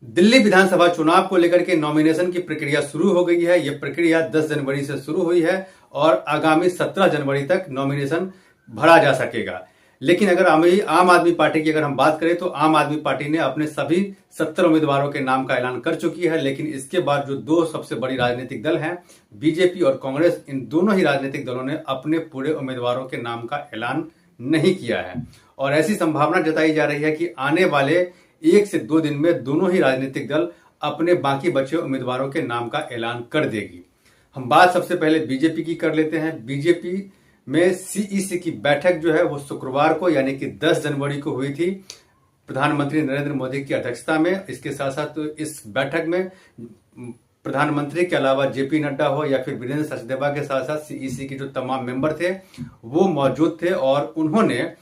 दिल्ली विधानसभा चुनाव को लेकर के नॉमिनेशन की प्रक्रिया शुरू हो गई है। यह प्रक्रिया 10 जनवरी से शुरू हुई है और आगामी 17 जनवरी तक नॉमिनेशन भरा जा सकेगा। लेकिन अगर आम आदमी पार्टी की अगर हम बात करें तो आम आदमी पार्टी ने अपने सभी 70 उम्मीदवारों के नाम का ऐलान कर चुकी है। लेकिन इसके बाद जो दो सबसे बड़ी राजनीतिक दल हैं, बीजेपी और कांग्रेस, इन दोनों ही राजनीतिक दलों ने अपने पूरे उम्मीदवारों के नाम का ऐलान नहीं किया है और ऐसी संभावना जताई जा रही है कि आने वाले 1 से 2 दिन में दोनों ही राजनीतिक दल अपने बाकी बचे उम्मीदवारों के नाम का ऐलान कर देगी। हम बात सबसे पहले बीजेपी की कर लेते हैं। बीजेपी में सीईसी की बैठक जो है वो शुक्रवार को यानी कि 10 जनवरी को हुई थी प्रधानमंत्री नरेंद्र मोदी की अध्यक्षता में। इसके साथ साथ इस बैठक में प्रधानमंत्री के अलावा जेपी नड्डा हो या फिर वीरेंद्र सचदेवा के साथ साथ सीईसी के जो तमाम मेंबर थे वो मौजूद थे और उन्होंने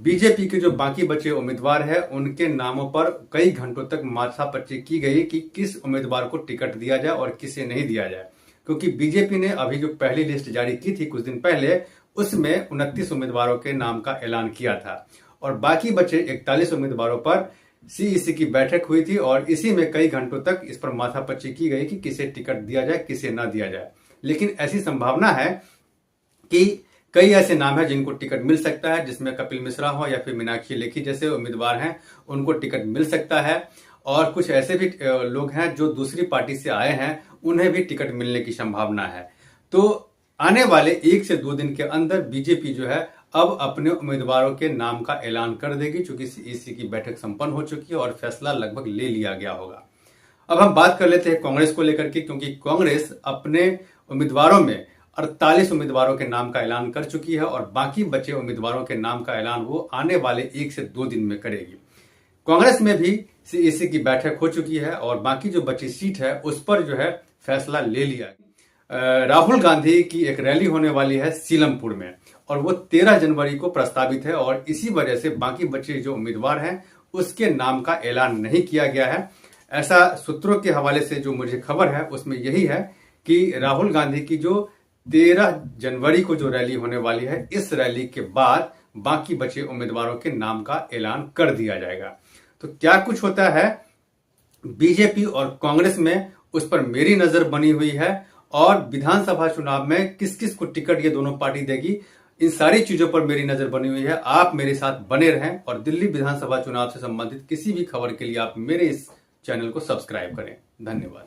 बीजेपी के जो बाकी बचे उम्मीदवार हैं उनके नामों पर कई घंटों तक माथापच्ची की गई कि किस उम्मीदवार को टिकट दिया जाए और किसे नहीं दिया जाए। क्योंकि बीजेपी ने अभी जो पहली लिस्ट जारी की थी कुछ दिन पहले, उसमें 29 उम्मीदवारों के नाम का ऐलान किया था और बाकी बचे 41 उम्मीदवारों पर सीईसी की बैठक हुई थी और इसी में कई घंटों तक इस पर माथापच्ची की गई कि किसे टिकट दिया जाए किसे ना दिया जाए। लेकिन ऐसी संभावना है कि कई ऐसे नाम हैं जिनको टिकट मिल सकता है, जिसमें कपिल मिश्रा हो या फिर मीनाक्षी लेखी जैसे उम्मीदवार हैं उनको टिकट मिल सकता है और कुछ ऐसे भी लोग हैं जो दूसरी पार्टी से आए हैं उन्हें भी टिकट मिलने की संभावना है। तो आने वाले 1 से 2 दिन के अंदर बीजेपी जो है अब अपने उम्मीदवारों के नाम का ऐलान कर देगी, चूंकि सीईसी की बैठक संपन्न हो चुकी है और फैसला लगभग ले लिया गया होगा। अब हम बात कर लेते हैं कांग्रेस को लेकर के, क्योंकि कांग्रेस अपने उम्मीदवारों में 48 उम्मीदवारों के नाम का ऐलान कर चुकी है और बाकी बचे उम्मीदवारों के नाम का ऐलान वो आने वाले 1 से 2 दिन में करेगी। कांग्रेस में भी सीईसी की बैठक हो चुकी है और बाकी जो बची सीट है उस पर जो है फैसला ले लिया। राहुल गांधी की एक रैली होने वाली है सीलमपुर में और वो 13 जनवरी को प्रस्तावित है और इसी वजह से बाकी बचे जो उम्मीदवार हैं उसके नाम का ऐलान नहीं किया गया है। ऐसा सूत्रों के हवाले से जो मुझे खबर है उसमें यही है कि राहुल गांधी की जो 13 जनवरी को जो रैली होने वाली है, इस रैली के बाद बाकी बचे उम्मीदवारों के नाम का ऐलान कर दिया जाएगा। तो क्या कुछ होता है बीजेपी और कांग्रेस में, उस पर मेरी नजर बनी हुई है और विधानसभा चुनाव में किस किस को टिकट ये दोनों पार्टी देगी, इन सारी चीजों पर मेरी नजर बनी हुई है। आप मेरे साथ बने रहें और दिल्ली विधानसभा चुनाव से संबंधित किसी भी खबर के लिए आप मेरे इस चैनल को सब्सक्राइब करें। धन्यवाद।